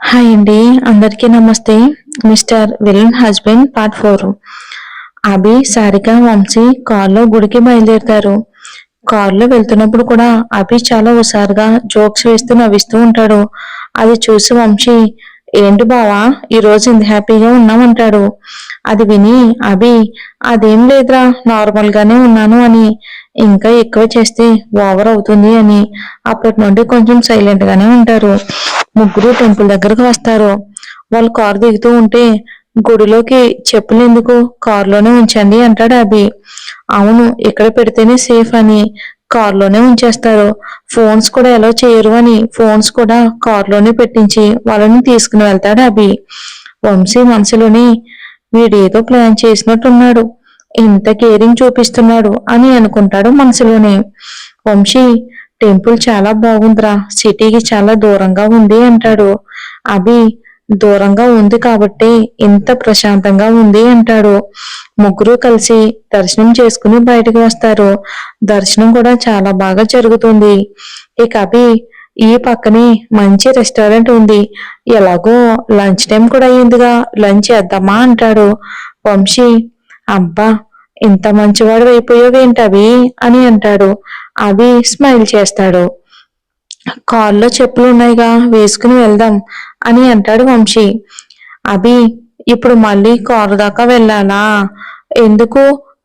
Hi అండి. అందరికీ నమస్తే. Mister villain husband part 4. అభి, సారిక, వంశీ కారులో గుడికి బయలుదేరుతారు. కారులో వెళ్తున్నప్పుడు కూడా అభి చాలా హుషారుగా జోక్స్ వేస్తూ నవ్విస్తూ ఉంటాడు. అది చూసి వంశీ, ఏంటి బావా ఈరోజు ఇంత హ్యాపీగా ఉన్నామంటాడు. అది విని అభి, అదేం లేదురా, నార్మల్ గానే ఉన్నాను అని, ఇంకా ఎక్కువ చేస్తే ఓవర్ అవుతుంది అని అప్పటి నుండి కొంచెం సైలెంట్ గానే ఉంటారు. ముగ్గురు టెంపుల్ దగ్గరకు వస్తారు. వాళ్ళు కారు దిగుతూ ఉంటే, గుడిలోకి చెప్పులు ఎందుకు, కారులోనే ఉంచండి అంటాడు అభి. అవును, ఇక్కడ పెడితేనే సేఫ్ అని కారులోనే ఉంచేస్తారు. ఫోన్స్ కూడా ఎలా చేయరు అని ఫోన్స్ కూడా కారులోనే పెట్టించి వాళ్ళని తీసుకుని వెళ్తాడు అభి. వంశీ మనసులోని, వీడేదో ప్లాన్ చేసినట్టున్నాడు, ఇంత కేరింగ్ చూపిస్తున్నాడు అని అనుకుంటాడు మనసులోనే. వంశీ, టెంపుల్ చాలా బాగుందిరా, సిటీకి చాలా దూరంగా ఉంది అంటాడు. అభి, దూరంగా ఉంది కాబట్టి ఇంత ప్రశాంతంగా ఉంది అంటాడు. ముగ్గురు కలిసి దర్శనం చేసుకుని బయటకు వస్తారు. దర్శనం కూడా చాలా బాగా జరుగుతుంది. ఇక అభి, ఈ పక్కనే మంచి రెస్టారెంట్ ఉంది, ఎలాగో లంచ్ టైం కూడా అయ్యిందిగా, లంచ్ చేద్దామా అంటాడు. వంశీ, అబ్బా ఇంత మంచివాడు అయిపోయావేంటవి అని అంటాడు. అభి స్మైల్ చేస్తాడు. కాల్లో చెప్పులు ఉన్నాయిగా, వేసుకుని వెళ్దాం అని అంటాడు వంశీ. అభి, ఇప్పుడు మళ్ళీ కారు దాకా వెళ్ళాలా, ఎందుకు,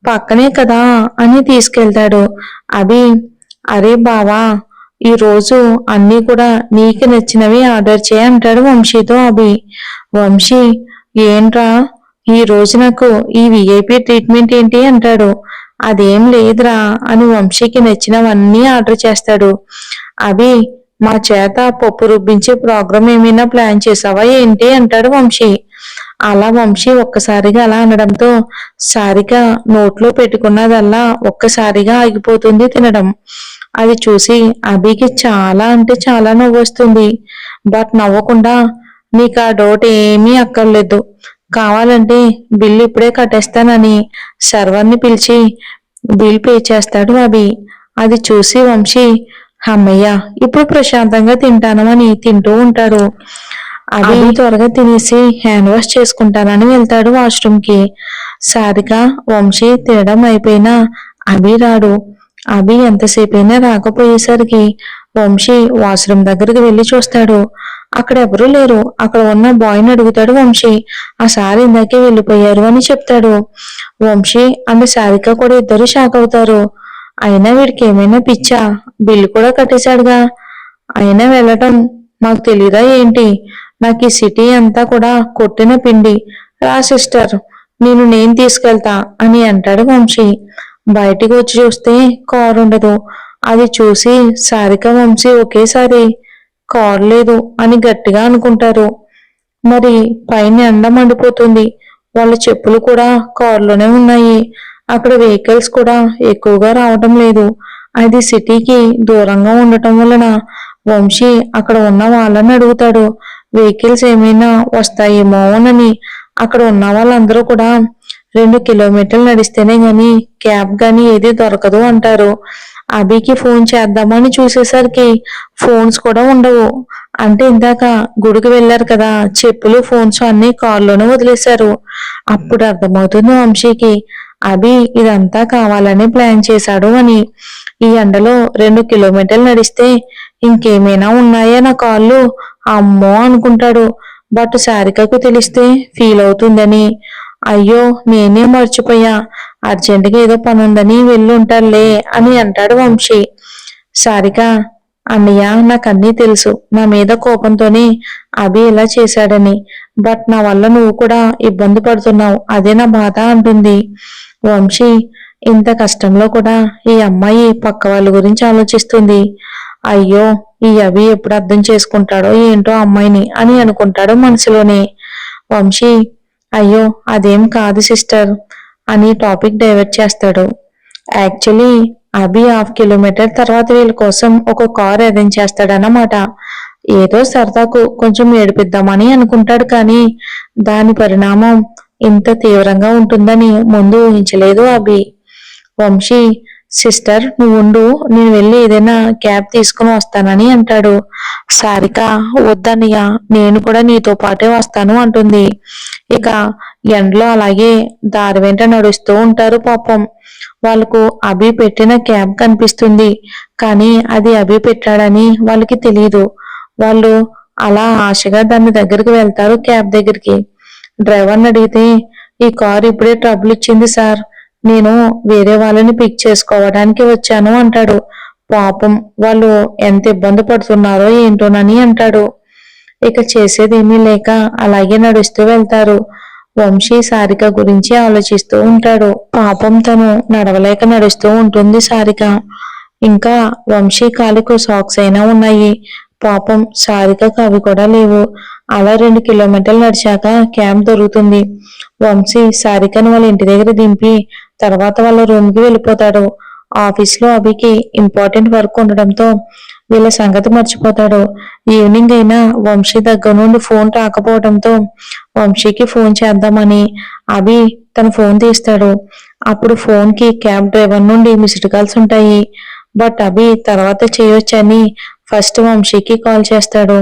పక్కనే కదా అని తీసుకెళ్తాడు. అభి, అరే బావా, ఈ రోజు అన్నీ కూడా నీకు నచ్చినవి ఆర్డర్ చేయి అంటాడు వంశీతో అభి. వంశీ, ఏంట్రా ఈ రోజు నాకు ఈ విఐపి ట్రీట్మెంట్ ఏంటి అంటాడు. అదేం లేదురా అని వంశీకి నచ్చినవన్నీ ఆర్డర్ చేస్తాడు. అభి, మా చేత పప్పు రుబ్బించే ప్రోగ్రాం ఏమైనా ప్లాన్ చేసావా ఏంటి అంటాడు వంశీ. అలా వంశీ ఒక్కసారిగా అలా అనడంతో సారిక నోట్లో పెట్టుకున్నదల్లా ఒక్కసారిగా ఆగిపోతుంది తినడం. అది చూసి అభికి చాలా అంటే చాలా నవ్వు వస్తుంది. బట్ నవ్వకుండా, నీకు ఆ డౌట్ ఏమీ అక్కర్లేదు, కావాలంటే బిల్లు ఇప్పుడే కట్టేస్తానని సర్వర్ని పిలిచి బిల్ పే చేస్తాడు అభి. అది చూసి వంశీ, అమ్మయ్య ఇప్పుడు ప్రశాంతంగా తింటాను అని తింటూ ఉంటాడు. అభి త్వరగా తినేసి హ్యాండ్ వాష్ చేసుకుంటానని వెళ్తాడు వాష్రూమ్ కి. సారిక, వంశీ తినడం అయిపోయినా అభి రాడు. అభి ఎంతసేపైనా రాకపోయేసరికి వంశీ వాష్రూమ్ దగ్గరికి వెళ్లి చూస్తాడు. అక్కడ ఎవరూ లేరు. అక్కడ ఉన్న బాయ్ని అడుగుతాడు వంశీ. ఆ సార్ ఇందాకే వెళ్ళిపోయారు అని చెప్తాడు. వంశీ అండ్ సారిక కూడా ఇద్దరు షాక్ అవుతారు. అయినా వీడికి ఏమైనా పిచ్చా, బిల్లు కూడా కట్టేశాడుగా, అయినా వెళ్ళటం మాకు తెలీదా ఏంటి, నాకు ఈ సిటీ అంతా కూడా కొట్టిన పిండి, రా సిస్టర్ నేను తీసుకెళ్తా అని అంటాడు వంశీ. బయటికి వచ్చి చూస్తే కారు ఉండదు. అది చూసి సారిక, వంశీ ఒకేసారి కారు లేదు అని గట్టిగా అనుకుంటారు. మరి పైన ఎండ మండిపోతుంది, వాళ్ళ చెప్పులు కూడా కారులోనే ఉన్నాయి. అక్కడ వెహికల్స్ కూడా ఎక్కువగా రావటం లేదు. అది సిటీకి దూరంగా ఉండటం వలన వంశీ అక్కడ ఉన్న వాళ్ళని అడుగుతాడు, వెహికల్స్ ఏమైనా వస్తాయేమోనని. అక్కడ ఉన్న వాళ్ళందరూ కూడా 2 కిలోమీటర్లు నడిస్తేనే గాని క్యాబ్ గాని ఏది దొరకదు అంటారు. అభికి ఫోన్ చేద్దామని చూసేసరికి ఫోన్స్ కూడా ఉండవు. అంటే ఇందాక గుడికి వెళ్ళారు కదా, చెప్పులు ఫోన్స్ అన్ని కారులోనే వదిలేశారు. అప్పుడు అర్థమవుతుంది వంశీకి, అభి ఇదంతా కావాలని ప్లాన్ చేశాడు అని. ఈ ఎండలో 2 కిలోమీటర్లు నడిస్తే ఇంకేమైనా ఉన్నాయా నా కాళ్ళు, అమ్మో అనుకుంటాడు. బట్ సారికకు తెలిస్తే ఫీల్ అవుతుందని, అయ్యో నేనే మర్చిపోయా, అర్జెంటుగా ఏదో పని ఉందని వెళ్ళుంటారులే అని అంటాడు వంశీ. సారిక, అన్నయ్య నాకన్నీ తెలుసు, నా మీద కోపంతోనే అభి ఇలా చేశాడని, బట్ నా వల్ల నువ్వు కూడా ఇబ్బంది పడుతున్నావు, అదే నా బాధ అంటుంది. వంశీ, ఇంత కష్టంలో కూడా ఈ అమ్మాయి పక్క వాళ్ళ గురించి ఆలోచిస్తుంది, అయ్యో ఈ అభి ఎప్పుడు అర్థం చేసుకుంటాడో ఏంటో అమ్మాయిని అని అనుకుంటాడు మనసులోనే. వంశీ, అయ్యో అదేం కాదు సిస్టర్ అని టాపిక్ డైవర్ట్ చేస్తాడు. యాక్చువల్లీ అభి 1/2 కిలోమీటర్ తర్వాత వీళ్ళ కోసం ఒక కార్ అరేంజ్ చేస్తాడన్నమాట. ఏదో సరదాకు కొంచెం ఏడిపిద్దామని అనుకుంటాడు, కానీ దాని పరిణామం ఇంత తీవ్రంగా ఉంటుందని ముందు ఊహించలేదు అభి. వంశీ, సిస్టర్ నువ్వు ఉండు, నేను వెళ్ళి ఏదైనా క్యాబ్ తీసుకుని వస్తానని అంటాడు. సారిక వద్దన్నయ్య, నేను కూడా నీతో పాటే వస్తాను అంటుంది. ఇక ఎండలో అలాగే దారి వెంట నడుస్తూ ఉంటారు. పాపం వాళ్ళకు అభి పెట్టిన క్యాబ్ కనిపిస్తుంది, కానీ అది అభి పెట్టాడని వాళ్ళకి తెలియదు. వాళ్ళు అలా ఆశగా దాని దగ్గరికి వెళ్తారు. క్యాబ్ దగ్గరికి డ్రైవర్ని అడిగితే, ఈ కారు ఇప్పుడే ట్రబుల్ ఇచ్చింది సార్, నేను వేరే వాళ్ళని పిక్ చేసుకోవడానికి వచ్చాను అంటాడు. పాపం వాళ్ళు ఎంత ఇబ్బంది పడుతున్నారో ఏంటోనని అంటాడు. ఇక చేసేదేమీ లేక అలాగే నడుస్తూ వెళ్తారు. వంశీ సారిక గురించి ఆలోచిస్తూ ఉంటాడు. పాపం తను నడవలేక నడుస్తూ ఉంటుంది సారిక. ఇంకా వంశీ కాలికు సాక్స్ అయినా ఉన్నాయి. పాపం సారికకు అవి కూడా లేవు. అలా 2 కిలోమీటర్లు నడిచాక క్యాంప్ దొరుకుతుంది. వంశీ సారికను వాళ్ళ ఇంటి దగ్గర దింపి తర్వాత వాళ్ళ రూమ్ కి వెళ్ళిపోతాడు. ఆఫీస్ లో అభికి ఇంపార్టెంట్ వర్క్ ఉండడంతో వీళ్ళ సంగతి మర్చిపోతాడు. ఈవినింగ్ అయినా వంశీ దగ్గర నుండి ఫోన్ రాకపోవడంతో వంశీకి ఫోన్ చేద్దామని అభి తన ఫోన్ తీస్తాడు. అప్పుడు ఫోన్ కి క్యాబ్ డ్రైవర్ నుండి మిస్డ్ కాల్స్ ఉంటాయి. బట్ అభి తర్వాత చేయొచ్చని ఫస్ట్ వంశీకి కాల్ చేస్తాడు.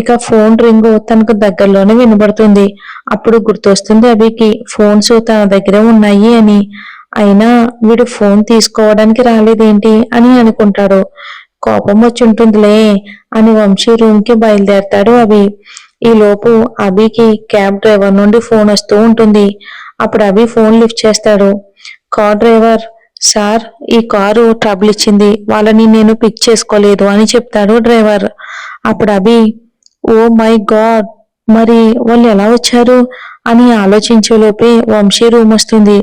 ఇక ఫోన్ రింగ్ తనకు దగ్గరలోనే వినబడుతుంది. అప్పుడు గుర్తొస్తుంది అభికి ఫోన్స్ తన దగ్గరే ఉన్నాయి అని. అయినా వీడు ఫోన్ తీసుకోవడానికి రాలేదేంటి అని అనుకుంటాడు. కోపం వచ్చి ఉంటుందిలే అని వంశీ రూమ్ కి బయలుదేరతాడు అభి. ఈ లోపు అభికి క్యాబ్ డ్రైవర్ నుండి ఫోన్ వస్తూ ఉంటుంది. అప్పుడు అభి ఫోన్ లిఫ్ట్ చేస్తాడు. కార్ డ్రైవర్, సార్ ఈ కారు ట్రబుల్ ఇచ్చింది, వాళ్ళని నేను పిక్ చేసుకోలేదు అని చెప్తాడు డ్రైవర్. అప్పుడు అభి, ఓ మై గాడ్, మరి వాళ్ళు ఎలా వచ్చారు అని ఆలోచించేలోపే వంశీ రూమ్ వస్తుంది.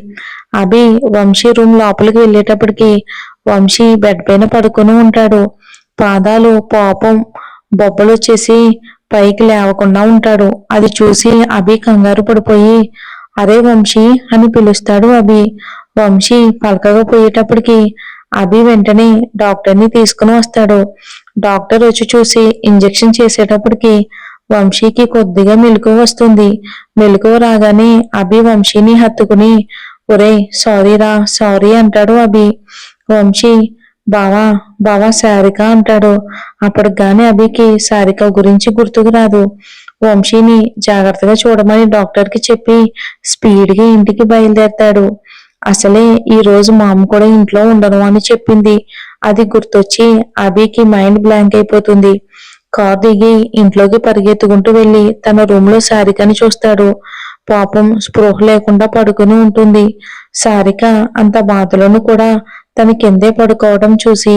అభి వంశీ రూమ్ లోపలికి వెళ్ళేటప్పటికి వంశీ బెడ్ పైన పడుకుని ఉంటాడు. పాదాలు పాపం బొబ్బలు వచ్చేసి పైకి లేవకుండా ఉంటాడు. అది చూసి అభి కంగారు పడిపోయి, అరే వంశీ అని పిలుస్తాడు అభి. వంశీ పలకకపోయేటప్పటికి అభి వెంటనే డాక్టర్ని తీసుకుని వస్తాడు. డాక్టర్ వచ్చి చూసి ఇంజెక్షన్ చేసేటప్పటికి వంశీకి కొద్దిగా మెలకువ వస్తుంది. మెలకువ రాగానే అభి వంశీని హత్తుకుని, ఒరే సారీరా సారీ అంటాడు అభి. వంశీ, బావా బావా సారిక అంటాడు. అప్పటిగానే అభికి సారిక గురించి గుర్తుకు రాదు. వంశీని జాగ్రత్తగా చూడమని డాక్టర్కి చెప్పి స్పీడ్గా ఇంటికి బయలుదేరతాడు. అసలే ఈ రోజు మా అమ్మ కూడా ఇంట్లో ఉండను అని చెప్పింది. అది గుర్తొచ్చి అభికి మైండ్ బ్లాంక్ అయిపోతుంది. కార్ దిగి ఇంట్లోకి పరిగెత్తుకుంటూ వెళ్లి తన రూమ్ లో సారికని చూస్తాడు. పాపం స్పృహ లేకుండా పడుకుని ఉంటుంది. సారిక అంత బాధలోను కూడా తన కిందే పడుకోవడం చూసి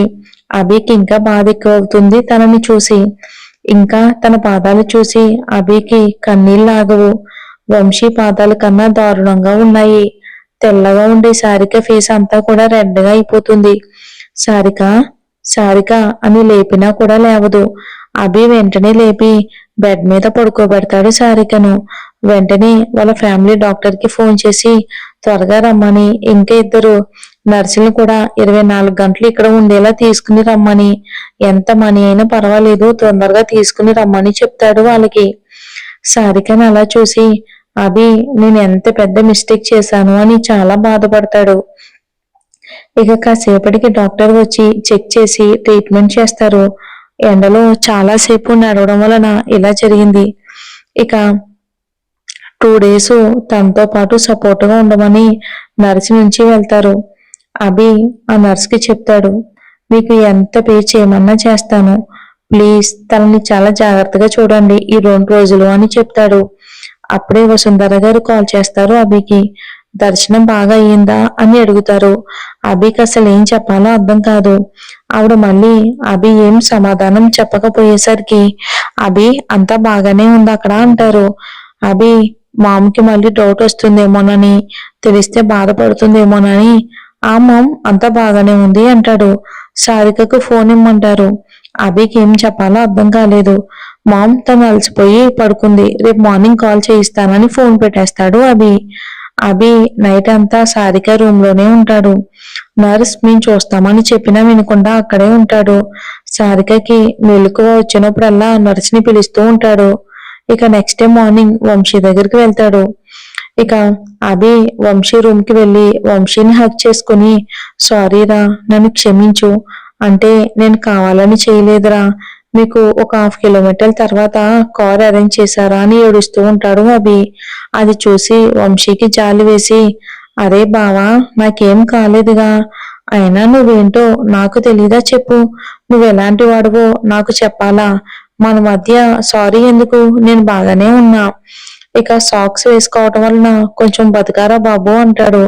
అభికి ఇంకా బాధ ఎక్కువ అవుతుంది. తనని చూసి ఇంకా తన పాదాలు చూసి అభికి కన్నీళ్ళు ఆగవు. వంశీ పాదాల కన్నా దారుణంగా ఉన్నాయి. తెల్లగా ఉండే సారిక ఫేస్ అంతా కూడా రెడ్గా అయిపోతుంది. సారిక సారిక అని లేపినా కూడా లేవదు. అభి వెంటనే లేపి బెడ్ మీద పడుకోబెడతాడు సారికను. వెంటనే వాళ్ళ ఫ్యామిలీ డాక్టర్ కి ఫోన్ చేసి త్వరగా రమ్మని, ఇంకా 2 నర్సులను కూడా 24 గంటలు ఇక్కడ ఉండేలా తీసుకుని రమ్మని, ఎంత మనీ అయినా పర్వాలేదు తొందరగా తీసుకుని రమ్మని చెప్తాడు వాళ్ళకి. సారికను అలా చూసి అభి నేను ఎంత పెద్ద మిస్టేక్ చేశాను అని చాలా బాధపడతాడు. ఇక కాసేపటికి డాక్టర్ వచ్చి చెక్ చేసి ట్రీట్మెంట్ చేస్తారు. ఎండలో చాలా సేపు నడవడం వలన ఇలా జరిగింది. ఇక 2 డేస్ తనతో పాటు సపోర్ట్గా ఉండమని నర్సు నుంచి వెళ్తారు. అభి ఆ నర్స్కి చెప్తాడు, మీకు ఎంత పే చేయమన్నా చేస్తాను, ప్లీజ్ తనని చాలా జాగ్రత్తగా చూడండి ఈ 2 రోజులు అని చెప్తాడు. అప్పుడే వసుంధర గారు కాల్ చేస్తారు అభికి. దర్శనం బాగా అయ్యిందా అని అడుగుతారు. అభికి అసలు ఏం చెప్పాలో అర్థం కాదు. ఆవిడ మళ్ళీ అభి ఏం సమాధానం చెప్పకపోయేసరికి అభి అంతా బాగానే ఉంది అక్కడ అంటారు. అభి మామకి మళ్ళీ డౌట్ వస్తుందేమోనని, తెలిస్తే బాధపడుతుందేమోనని ఆ మామ్ అంతా బాగానే ఉంది అంటాడు. సారికకు ఫోన్ ఇమ్మంటారు. అభికి ఏం చెప్పాలో అర్థం కాలేదు. మామ్ తను అలసిపోయి పడుకుంది, రేపు మార్నింగ్ కాల్ చేయిస్తానని ఫోన్ పెట్టేస్తాడు అభి. అభి నైట్ అంతా సారిక రూమ్ లోనే ఉంటాడు. నర్స్ మేము చూస్తామని చెప్పినా వినకుండా అక్కడే ఉంటాడు. సారికకి మెలకువ వచ్చినప్పుడల్లా నర్స్ ని పిలుస్తూ ఉంటాడు. ఇక నెక్స్ట్ డే మార్నింగ్ వంశీ దగ్గరికి వెళ్తాడు. ఇక అభి వంశీ రూమ్ కి వెళ్ళి వంశీని హక్ చేసుకుని, సారీరా, నన్ను క్షమించు, అంటే నేను కావాలని చేయలేదురా, మీకు ఒక 1/2 కిలోమీటర్ తర్వాత కార్ అరేంజ్ చేశారా అని ఏడుస్తూ ఉంటాడు అభి. అది చూసి వంశీకి జాలి వేసి, అరే బావా, నాకేం కాలేదుగా, అయినా నువ్వేంటో నాకు తెలీదా చెప్పు, నువ్వు ఎలాంటి వాడివో నాకు చెప్పాలా, మన మధ్య సారీ ఎందుకు, నేను బాగానే ఉన్నా, ఇక సాక్స్ వేసుకోవటం వలన కొంచెం బతకారా బాబు అంటాడు.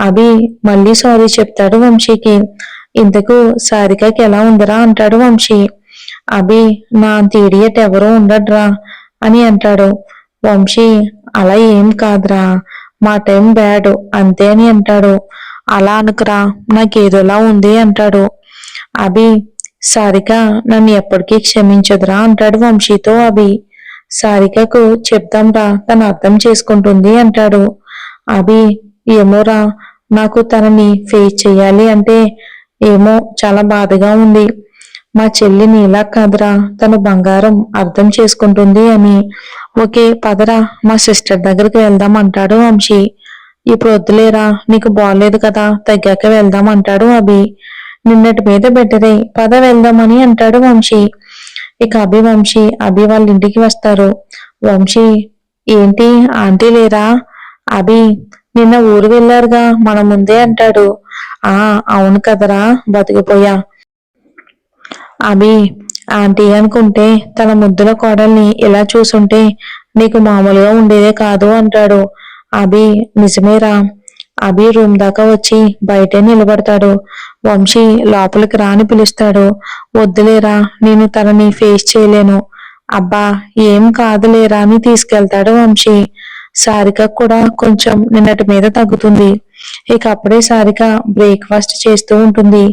అభి మళ్ళీ సారీ చెప్తాడు వంశీకి. ఇంతకు సారికకి ఎలా ఉందిరా అంటాడు వంశీ. అభి నా అంత ఇడియట్ ఎవరూ ఉండడ్రా అని అంటాడు. వంశీ అలా ఏం కాదురా, మా టైం బ్యాడ్ అంతే అని అంటాడు. అలా అనుకురా, నాకేదోలా ఉంది అంటాడు. అభి సారిక నన్ను ఎప్పటికీ క్షమించదురా అంటాడు వంశీతో అభి. సారికకు చెప్దాంరా, తను అర్థం చేసుకుంటుంది అంటాడు. అభి ఏమోరా, నాకు తనని ఫేస్ చెయ్యాలి అంటే ఏమో చాలా బాధగా ఉంది, మా చెల్లి నీలా కాదురా, తను బంగారం, అర్థం చేసుకుంటుంది అని. ఓకే పదరా, మా సిస్టర్ దగ్గరికి వెళ్దాం అంటాడు వంశీ. ఇప్పుడు వద్దులేరా, నీకు బాగలేదు కదా, తగ్గాక వెళ్దాం అంటాడు అభి. నిన్నటి మీద బెటరే, పద వెళ్దామని అంటాడు వంశీ. ఇక వంశీ అభి వాళ్ళ ఇంటికి వస్తారు. వంశీ ఏంటి ఆంటీ లేరా, అభి నిన్న ఊరు వెళ్ళారుగా మన ముందే అంటాడు. ఆ అవును కదరా, బతికిపోయా. అభి ఆంటీ అనుకుంటే తన ముద్దుల కోడల్ని ఇలా చూసుంటే నీకు మామూలుగా ఉండేదే కాదు అంటాడు. అభి నిజమేరా. అభి రూమ్ దాకా వచ్చి బయటే నిలబడతాడు. వంశీ లోపలికి రాని పిలుస్తాడు. వద్దులేరా, నేను తనని ఫేస్ చేయలేను. అబ్బా ఏం కాదులేరా అని తీసుకెళ్తాడు వంశీ. సారిక కూడా కొంచెం నిన్నటి మీద తగ్గుతుంది. ఇక అప్పుడే సారిక బ్రేక్ఫాస్ట్ చేస్తూ ఉంటుంది.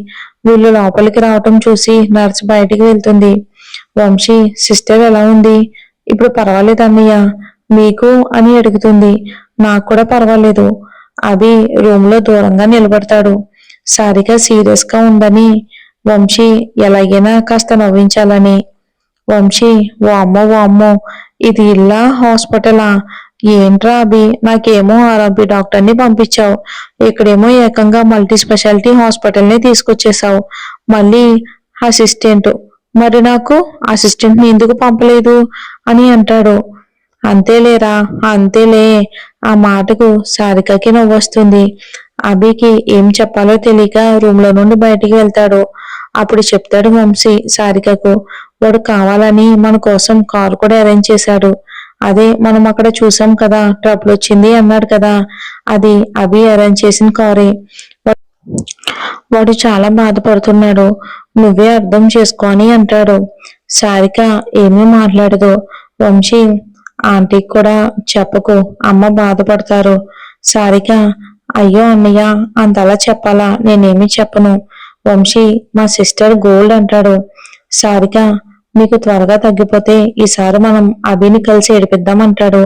వీళ్ళు లోపలికి రావటం చూసి నర్స్ బయటికి వెళ్తుంది. వంశీ సిస్టర్ ఎలా ఉంది, ఇప్పుడు పర్వాలేదు అన్నయ్య, మీకు అని అడుగుతుంది. నాకు కూడా పర్వాలేదు. అభి రూమ్ లో దూరంగా నిలబడతాడు. సారిక సీరియస్ గా ఉందని వంశీ ఎలాగైనా కాస్త నవ్వించాలని. వంశీ వామ్మో వామ్మో, ఇది ఇల్లా హాస్పిటలా, ఏంట్రా అభి, నాకేమో ఆర్ఎంపీ డాక్టర్ని పంపించావు, ఇక్కడేమో ఏకంగా మల్టీ స్పెషాలిటీ హాస్పిటల్ని తీసుకొచ్చేసావు, మళ్ళీ అసిస్టెంట్, మరి నాకు అసిస్టెంట్ని ఎందుకు పంపలేదు అని అంటాడు. అంతేలేరా అంతేలే. ఆ మాటకు సారికకి నవ్వొస్తుంది. అభికి ఏం చెప్పాలో తెలియక రూమ్ లో నుండి బయటికి వెళ్తాడు. అప్పుడు చెప్తాడు వంశీ సారికకు, వాడు కావాలని మన కోసం కారు కూడా అరేంజ్ చేశాడు, అదే మనం అక్కడ చూసాం కదా ట్రబుల్ వచ్చింది అన్నాడు కదా, అది అభి అరేంజ్ చేసిన కారే, వాడు చాలా బాధపడుతున్నాడు, నువ్వే అర్థం చేసుకో అని అంటాడు. సారిక ఏమీ మాట్లాడదు. వంశీ ఆంటీకి కూడా చెప్పకు, అమ్మ బాధపడతారు. సారిక అయ్యో అన్నయ్య, అంతలా చెప్పాలా, నేనేమి చెప్పను. వంశీ మా సిస్టర్ గోల్డ్ అంటాడు. సారిక మీకు త్వరగా తగ్గిపోతే ఈసారి మనం అభిని కలిసి ఏడిపిద్దాం అంటాడు.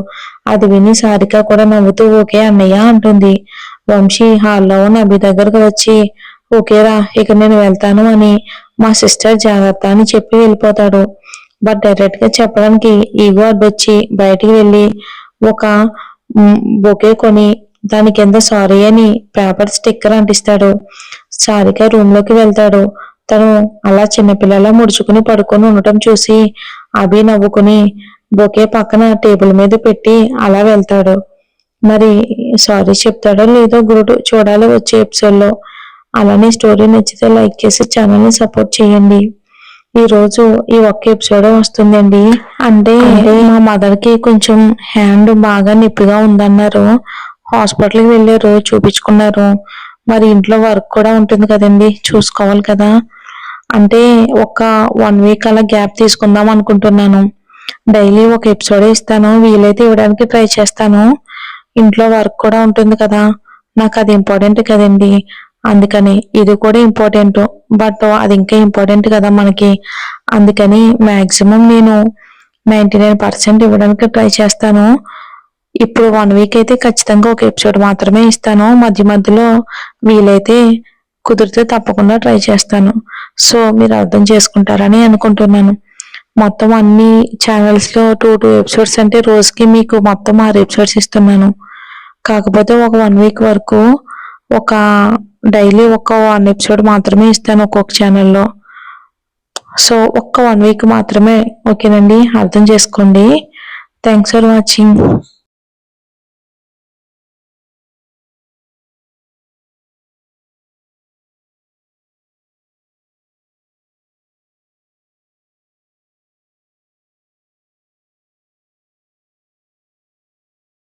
అది విని సారిక కూడా నవ్వుతూ ఓకే అన్నయ్య అంటుంది. వంశీ హాల్లో ఉన్న అభి దగ్గరకు వచ్చి ఓకేరా, ఇక నేను వెళ్తాను అని మా సిస్టర్ జాగ్రత్త అని చెప్పి వెళ్ళిపోతాడు. బట్ డైరెక్ట్ గా చెప్పడానికి ఈగో అడ్డొచ్చి బయటికి వెళ్ళి ఒక బొకే కొని దాని కింద సారీ అని పేపర్ స్టిక్కర్ అంటిస్తాడు. సారిక రూమ్ లోకి వెళ్తాడు. తను అలా చిన్నపిల్లలా ముడుచుకుని పడుకొని ఉండటం చూసి అభి నవ్వుకుని బొకే పక్కన టేబుల్ మీద పెట్టి అలా వెళ్తాడు. మరి సారీ చెప్తాడో లేదో గురుడు చూడాలి వచ్చే ఎపిసోడ్ లో. అలానే స్టోరీ నచ్చితే లైక్ చేసి ఛానల్ ని సపోర్ట్ చేయండి. ఈ రోజు ఈ ఒక్క ఎపిసోడ్ వస్తుందండి. అంటే మా మదర్ కి కొంచెం హ్యాండ్ బాగా నొప్పిగా ఉందన్నారు, హాస్పిటల్కి వెళ్ళారు, చూపించుకున్నారు. మరి ఇంట్లో వర్క్ కూడా ఉంటుంది కదండి, చూసుకోవాలి కదా, అంటే ఒక 1 వీక్ అలా గ్యాప్ తీసుకుందాం అనుకుంటున్నాను. డైలీ ఒక ఎపిసోడ్ ఇస్తాను, వీలైతే ఇవ్వడానికి ట్రై చేస్తాను. ఇంట్లో వర్క్ కూడా ఉంటుంది కదా, నాకు అది ఇంపార్టెంట్ కదండి, అందుకని ఇది కూడా ఇంపార్టెంట్, బట్ అది ఇంకా ఇంపార్టెంట్ కదా మనకి, అందుకని మాక్సిమం నేను 99% ఇవ్వడానికి ట్రై చేస్తాను. ఇప్పుడు 1 వీక్ అయితే ఖచ్చితంగా ఒక ఎపిసోడ్ మాత్రమే ఇస్తాను, మధ్య మధ్యలో వీలైతే కుదిరితే తప్పకుండా ట్రై చేస్తాను. సో మీరు అర్థం చేసుకుంటారని అనుకుంటున్నాను. మొత్తం అన్ని ఛానల్స్ లో 2 ఎపిసోడ్స్ అంటే రోజుకి మీకు మొత్తం 6 ఎపిసోడ్స్ ఇస్తున్నాను. కాకపోతే ఒక 1 వీక్ వరకు ఒక డైలీ ఒక 1 ఎపిసోడ్ మాత్రమే ఇస్తాను ఒక్కొక్క ఛానల్లో. సో ఒక్క 1 వీక్ మాత్రమే, ఓకేనండి, అర్థం చేసుకోండి. Thanks for watching.